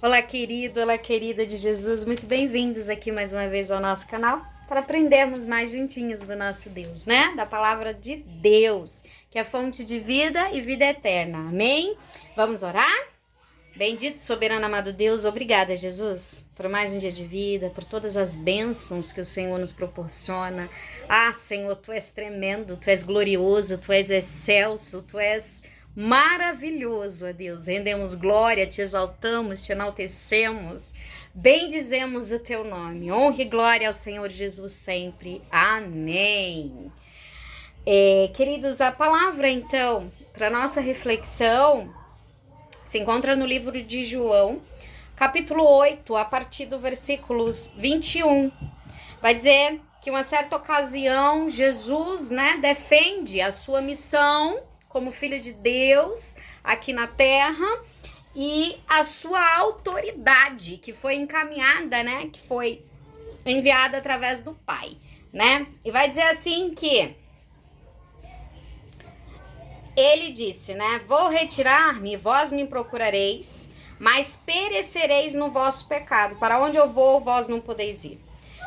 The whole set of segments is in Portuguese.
Olá querida de Jesus, muito bem-vindos aqui mais uma vez ao nosso canal para aprendermos mais juntinhos do nosso Deus, né? Da palavra de Deus, que é fonte de vida e vida eterna, amém? Vamos orar? Bendito, soberano, amado Deus, obrigada, Jesus, por mais um dia de vida, por todas as bênçãos que o Senhor nos proporciona. Ah, Senhor, Tu és tremendo, Tu és glorioso, Tu és excelso, Tu és maravilhoso, ó Deus. Rendemos glória, Te exaltamos, Te enaltecemos, bendizemos o Teu nome. Honra e glória ao Senhor Jesus sempre. Amém. Queridos, a palavra, então, para nossa reflexão se encontra no livro de João, capítulo 8, a partir do versículo 21. Vai dizer que, em uma certa ocasião, Jesus, defende a sua missão como filho de Deus aqui na terra e a sua autoridade que foi encaminhada, que foi enviada através do Pai, E vai dizer assim que ele disse, vou retirar-me, vós me procurareis, mas perecereis no vosso pecado. Para onde eu vou, vós não podeis ir.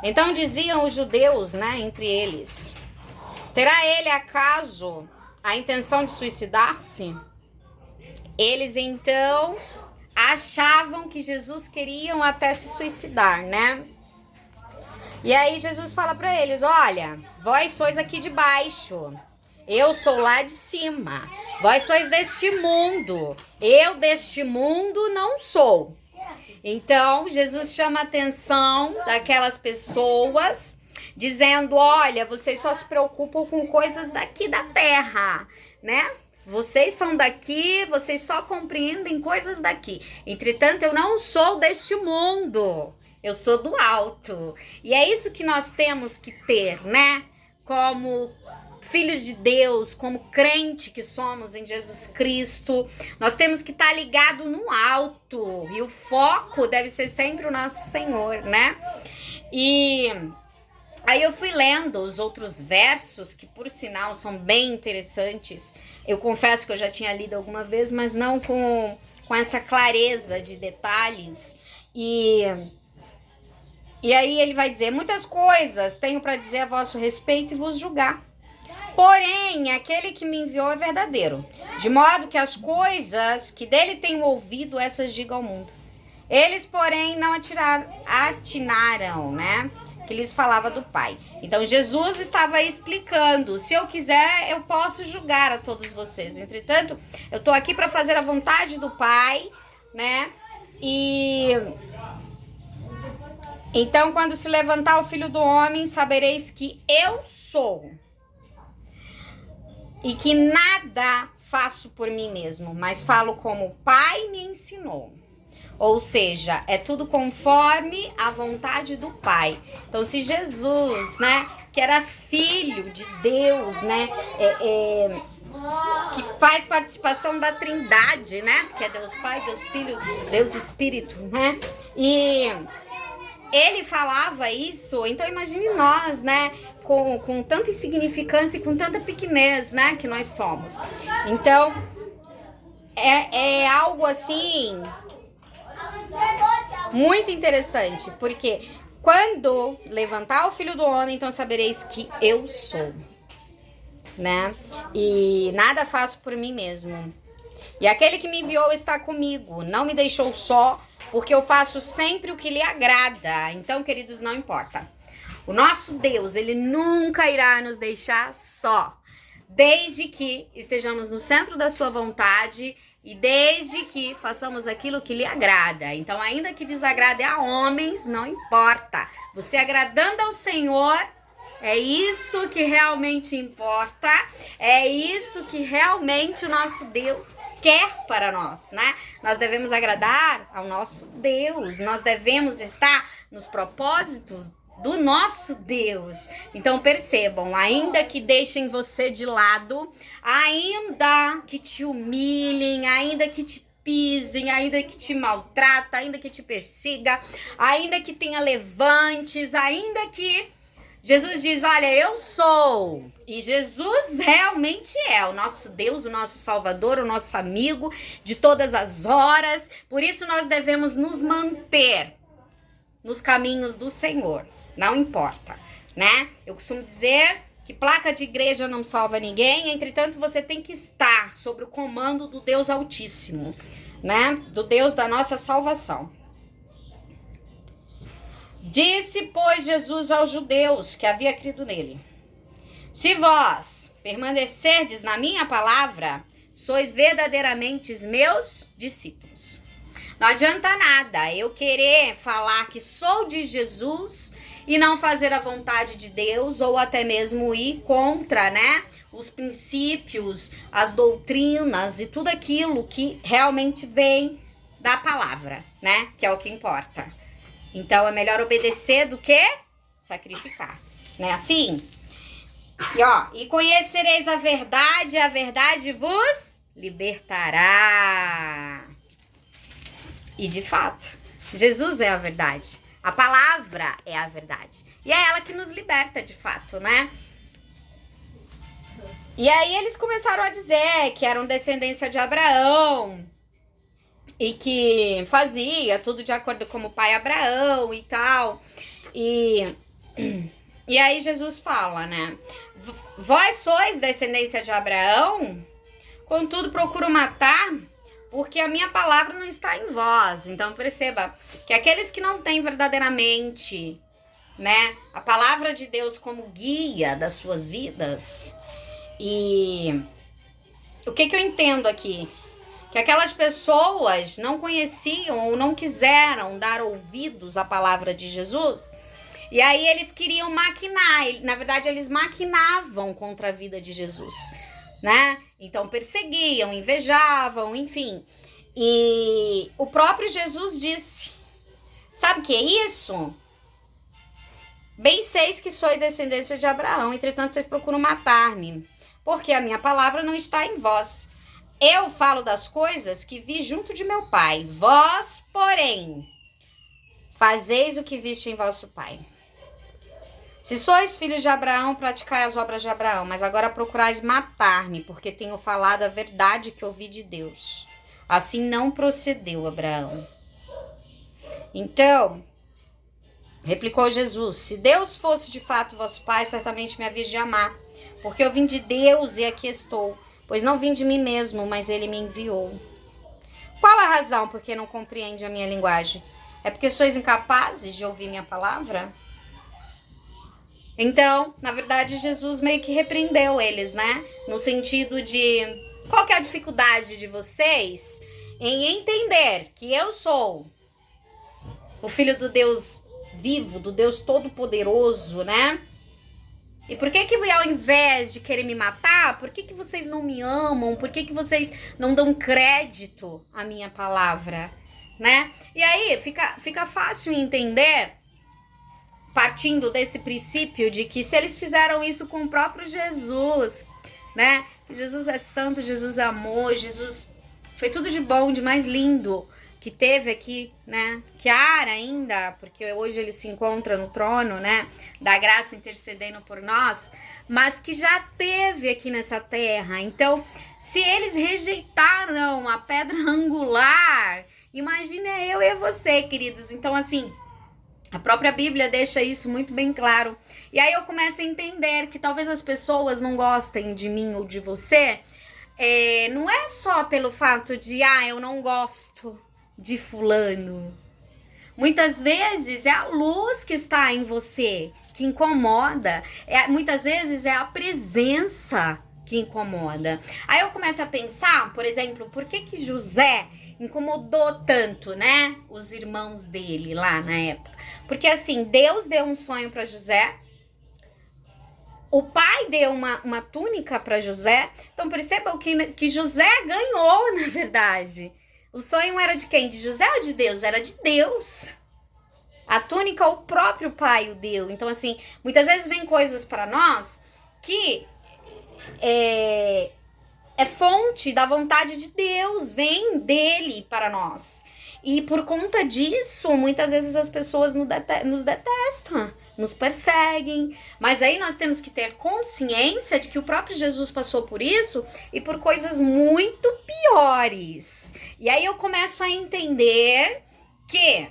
Então diziam os judeus, entre eles, terá ele acaso a intenção de suicidar-se? Eles então achavam que Jesus queria até se suicidar, E aí Jesus fala para eles, olha, vós sois aqui de baixo, eu sou lá de cima. Vós sois deste mundo. Eu deste mundo não sou. Então, Jesus chama a atenção daquelas pessoas, dizendo, olha, vocês só se preocupam com coisas daqui da terra, Vocês são daqui, vocês só compreendem coisas daqui. Entretanto, eu não sou deste mundo. Eu sou do alto. E é isso que nós temos que ter, Como filhos de Deus, como crente que somos em Jesus Cristo, nós temos que estar ligado no alto, e o foco deve ser sempre o nosso Senhor, E aí eu fui lendo os outros versos, que por sinal são bem interessantes. Eu confesso que eu já tinha lido alguma vez, mas não com essa clareza de detalhes. E aí ele vai dizer, muitas coisas tenho para dizer a vosso respeito e vos julgar. Porém, aquele que me enviou é verdadeiro, de modo que as coisas que dele tenho ouvido, essas digo ao mundo. Eles, porém, não atinaram, que lhes falava do Pai. Então, Jesus estava explicando, se eu quiser, eu posso julgar a todos vocês. Entretanto, eu estou aqui para fazer a vontade do Pai, E então, quando se levantar o Filho do Homem, sabereis que eu sou. E que nada faço por mim mesmo, mas falo como o Pai me ensinou. Ou seja, é tudo conforme a vontade do Pai. Então, se Jesus, que era filho de Deus, que faz participação da Trindade, porque é Deus Pai, Deus Filho, Deus Espírito, E ele falava isso, então imagine nós, com tanta insignificância e com tanta pequenez, que nós somos. Então, é algo assim muito interessante, porque quando levantar o Filho do Homem, então sabereis que eu sou, E nada faço por mim mesmo. E aquele que me enviou está comigo, não me deixou só, porque eu faço sempre o que lhe agrada. Então, queridos, não importa. O nosso Deus, ele nunca irá nos deixar só, desde que estejamos no centro da sua vontade e desde que façamos aquilo que lhe agrada. Então, ainda que desagrade a homens, não importa. Você agradando ao Senhor, é isso que realmente importa, é isso que realmente o nosso Deus quer para nós, Nós devemos agradar ao nosso Deus, nós devemos estar nos propósitos do nosso Deus. Então percebam, ainda que deixem você de lado, ainda que te humilhem, ainda que te pisem, ainda que te maltrata, ainda que te persiga, ainda que tenha levantes, ainda que Jesus diz, olha, eu sou. E Jesus realmente é o nosso Deus, o nosso Salvador, o nosso amigo de todas as horas. Por isso nós devemos nos manter nos caminhos do Senhor. Não importa, né? Eu costumo dizer que placa de igreja não salva ninguém. Entretanto, você tem que estar sob o comando do Deus Altíssimo, né? Do Deus da nossa salvação. Disse, pois, Jesus aos judeus que havia crido nele: se vós permanecerdes na minha palavra, sois verdadeiramente meus discípulos. Não adianta nada eu querer falar que sou de Jesus e não fazer a vontade de Deus, ou até mesmo ir contra, né, os princípios, as doutrinas e tudo aquilo que realmente vem da palavra, né, que é o que importa. Então, é melhor obedecer do que sacrificar, né? Assim. E conhecereis a verdade vos libertará. E, de fato, Jesus é a verdade. A palavra é a verdade. E é ela que nos liberta, de fato, né? E aí, eles começaram a dizer que eram descendência de Abraão, e que fazia tudo de acordo com o pai Abraão e tal. E aí Jesus fala, né? Vós sois descendência de Abraão, contudo procuro matar, porque a minha palavra não está em vós. Então perceba que aqueles que não têm verdadeiramente, né, a palavra de Deus como guia das suas vidas. E o que eu entendo aqui? Que aquelas pessoas não conheciam ou não quiseram dar ouvidos à palavra de Jesus. E aí eles queriam maquinar. Na verdade, eles maquinavam contra a vida de Jesus, né? Então perseguiam, invejavam, enfim. E o próprio Jesus disse: sabe o que é isso? Bem seis que sou descendência de Abraão, entretanto vocês procuram matar-me, porque a minha palavra não está em vós. Eu falo das coisas que vi junto de meu pai. Vós, porém, fazeis o que viste em vosso pai. Se sois filhos de Abraão, praticai as obras de Abraão. Mas agora procurais matar-me, porque tenho falado a verdade que ouvi de Deus. Assim não procedeu Abraão. Então, replicou Jesus: se Deus fosse de fato vosso pai, certamente me havias de amar. Porque eu vim de Deus e aqui estou. Pois não vim de mim mesmo, mas ele me enviou. Qual a razão por que não compreende a minha linguagem? É porque sois incapazes de ouvir minha palavra? Então, na verdade, Jesus meio que repreendeu eles, né? No sentido de, qual que é a dificuldade de vocês em entender que eu sou o Filho do Deus vivo, do Deus Todo-Poderoso, né? E por que ao invés de querer me matar, por que vocês não me amam? Por que vocês não dão crédito à minha palavra, né? E aí fica fácil entender, partindo desse princípio de que se eles fizeram isso com o próprio Jesus, né? Jesus é santo, Jesus é amor, Jesus foi tudo de bom, de mais lindo que teve aqui, né, que há ainda, porque hoje ele se encontra no trono, né, da graça intercedendo por nós, mas que já teve aqui nessa terra. Então, se eles rejeitaram a pedra angular, imagina eu e você, queridos. Então, assim, a própria Bíblia deixa isso muito bem claro. E aí eu começo a entender que talvez as pessoas não gostem de mim ou de você, não é só pelo fato de, eu não gosto de fulano. Muitas vezes é a luz que está em você que incomoda. Muitas vezes é a presença que incomoda. Aí eu começo a pensar, por exemplo, por que José incomodou tanto, né, os irmãos dele lá na época? Porque assim, Deus deu um sonho para José, o pai deu uma túnica para José. Então percebam que José ganhou, na verdade. O sonho era de quem? De José ou de Deus? Era de Deus. A túnica o próprio pai o deu. Então, assim, muitas vezes vem coisas para nós que é fonte da vontade de Deus, vem dele para nós. E por conta disso, muitas vezes as pessoas nos detestam, nos perseguem. Mas aí nós temos que ter consciência de que o próprio Jesus passou por isso e por coisas muito piores. E aí eu começo a entender que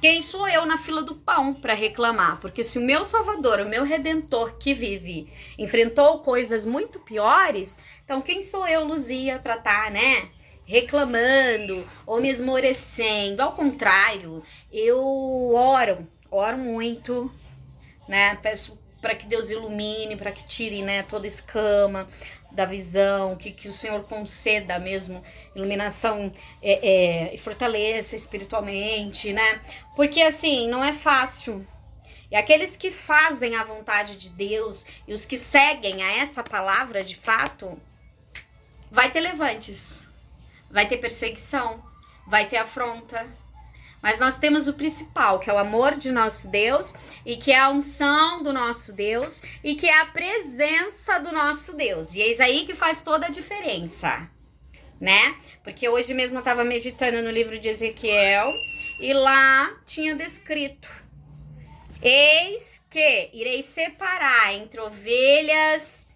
quem sou eu na fila do pão para reclamar? Porque se o meu Salvador, o meu Redentor que vive, enfrentou coisas muito piores, então quem sou eu, Luzia, para estar, né, reclamando ou me esmorecendo? Ao contrário, eu oro muito, né? Peço para que Deus ilumine, para que tire, né, toda escama da visão, que o Senhor conceda mesmo iluminação e fortaleça espiritualmente, né? Porque assim, não é fácil. E aqueles que fazem a vontade de Deus e os que seguem a essa palavra de fato, vai ter levantes, vai ter perseguição, vai ter afronta. Mas nós temos o principal, que é o amor de nosso Deus, e que é a unção do nosso Deus, e que é a presença do nosso Deus. E é isso aí que faz toda a diferença, né? Porque hoje mesmo eu estava meditando no livro de Ezequiel, e lá tinha descrito: eis que irei separar entre ovelhas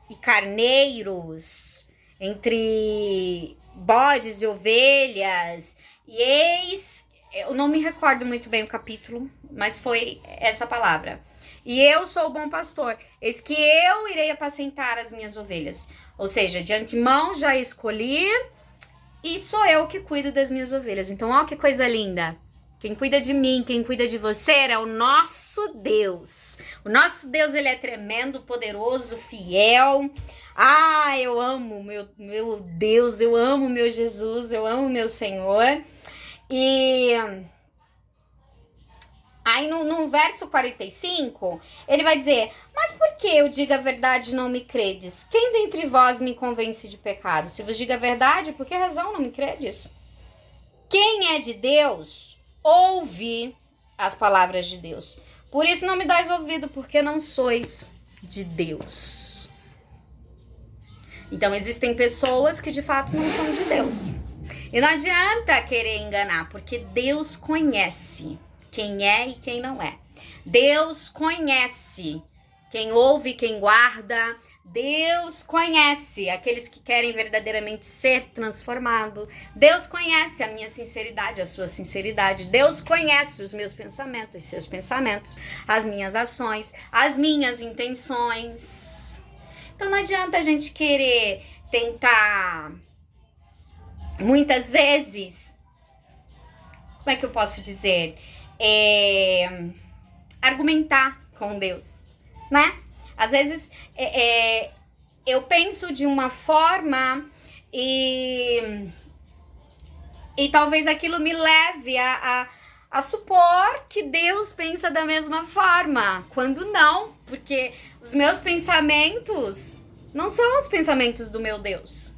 e carneiros, entre bodes e ovelhas, e eis... Eu não me recordo muito bem o capítulo, mas foi essa palavra. E eu sou o bom pastor, eis que eu irei apacentar as minhas ovelhas. Ou seja, de antemão já escolhi e sou eu que cuido das minhas ovelhas. Então, ó que coisa linda. Quem cuida de mim, quem cuida de você é o nosso Deus. O nosso Deus, ele é tremendo, poderoso, fiel. Ah, eu amo meu Deus, eu amo meu Jesus, eu amo meu Senhor. E aí no verso 45, ele vai dizer: mas por que eu digo a verdade e não me credes? Quem dentre vós me convence de pecado? Se vos digo a verdade, por que razão não me credes? Quem é de Deus, ouve as palavras de Deus. Por isso não me dais ouvido, porque não sois de Deus. Então existem pessoas que de fato não são de Deus. E não adianta querer enganar, porque Deus conhece quem é e quem não é. Deus conhece quem ouve e quem guarda. Deus conhece aqueles que querem verdadeiramente ser transformados. Deus conhece a minha sinceridade, a sua sinceridade. Deus conhece os meus pensamentos, os seus pensamentos, as minhas ações, as minhas intenções. Então não adianta a gente querer tentar... Muitas vezes, como é que eu posso dizer? Argumentar com Deus, né? Às vezes, eu penso de uma forma e talvez aquilo me leve a supor que Deus pensa da mesma forma, quando não, porque os meus pensamentos não são os pensamentos do meu Deus.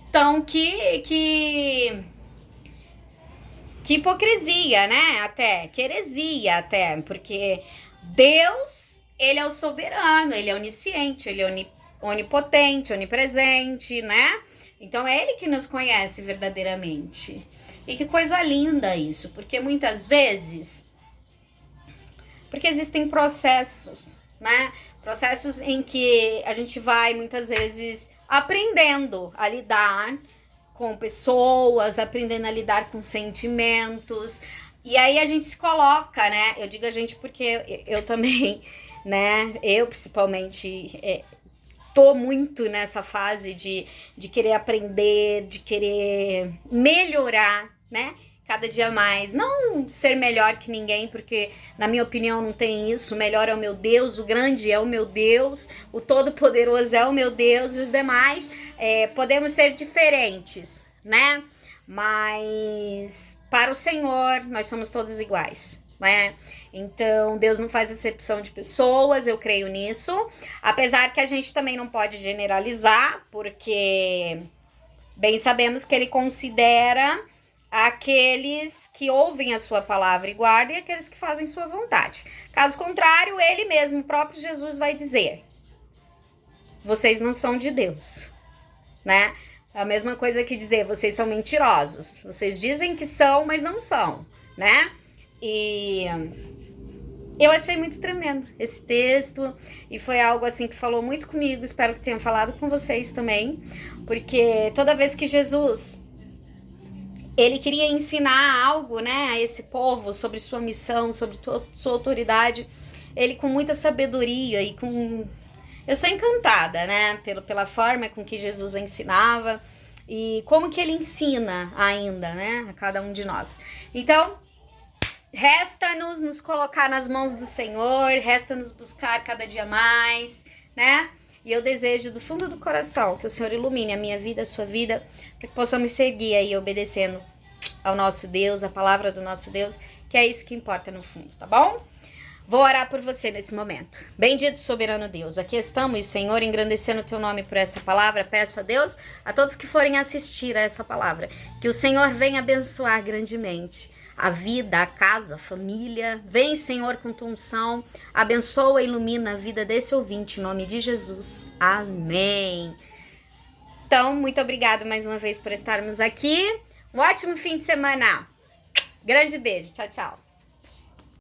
Então, que hipocrisia, né? Até, que heresia até, porque Deus, ele é o soberano, ele é onisciente, ele é onipotente, onipresente, né? Então, é ele que nos conhece verdadeiramente. E que coisa linda isso, porque muitas vezes, porque existem processos, né? Processos em que a gente vai, muitas vezes, aprendendo a lidar com pessoas, aprendendo a lidar com sentimentos. E aí a gente se coloca, né? Eu digo a gente porque eu também, né? Eu, principalmente, tô muito nessa fase de querer aprender, de querer melhorar, né? Cada dia mais, não ser melhor que ninguém, porque na minha opinião não tem isso. O melhor é o meu Deus, o grande é o meu Deus, o todo-poderoso é o meu Deus, e os demais podemos ser diferentes, né? Mas para o Senhor nós somos todos iguais, né? Então Deus não faz acepção de pessoas, eu creio nisso, apesar que a gente também não pode generalizar, porque bem sabemos que ele considera aqueles que ouvem a sua palavra e guardam, e aqueles que fazem sua vontade. Caso contrário, ele mesmo, o próprio Jesus, vai dizer: vocês não são de Deus, né? A mesma coisa que dizer: vocês são mentirosos. Vocês dizem que são, mas não são, né? E eu achei muito tremendo esse texto e foi algo assim que falou muito comigo, espero que tenha falado com vocês também, porque toda vez que Jesus, ele queria ensinar algo, né, a esse povo sobre sua missão, sobre sua autoridade, ele com muita sabedoria e com... Eu sou encantada, né, pela forma com que Jesus ensinava e como que ele ensina ainda, né, a cada um de nós. Então, resta-nos nos colocar nas mãos do Senhor, resta-nos buscar cada dia mais, né? E eu desejo do fundo do coração que o Senhor ilumine a minha vida, a sua vida, para que possamos seguir aí obedecendo ao nosso Deus, a palavra do nosso Deus, que é isso que importa no fundo, tá bom? Vou orar por você nesse momento. Bendito soberano Deus, aqui estamos, Senhor, engrandecendo o teu nome por essa palavra. Peço a Deus, a todos que forem assistir a essa palavra, que o Senhor venha abençoar grandemente a vida, a casa, a família. Vem, Senhor, com tua unção, abençoa e ilumina a vida desse ouvinte, em nome de Jesus. Amém. Então, muito obrigada mais uma vez por estarmos aqui. Um ótimo fim de semana. Grande beijo. Tchau, tchau.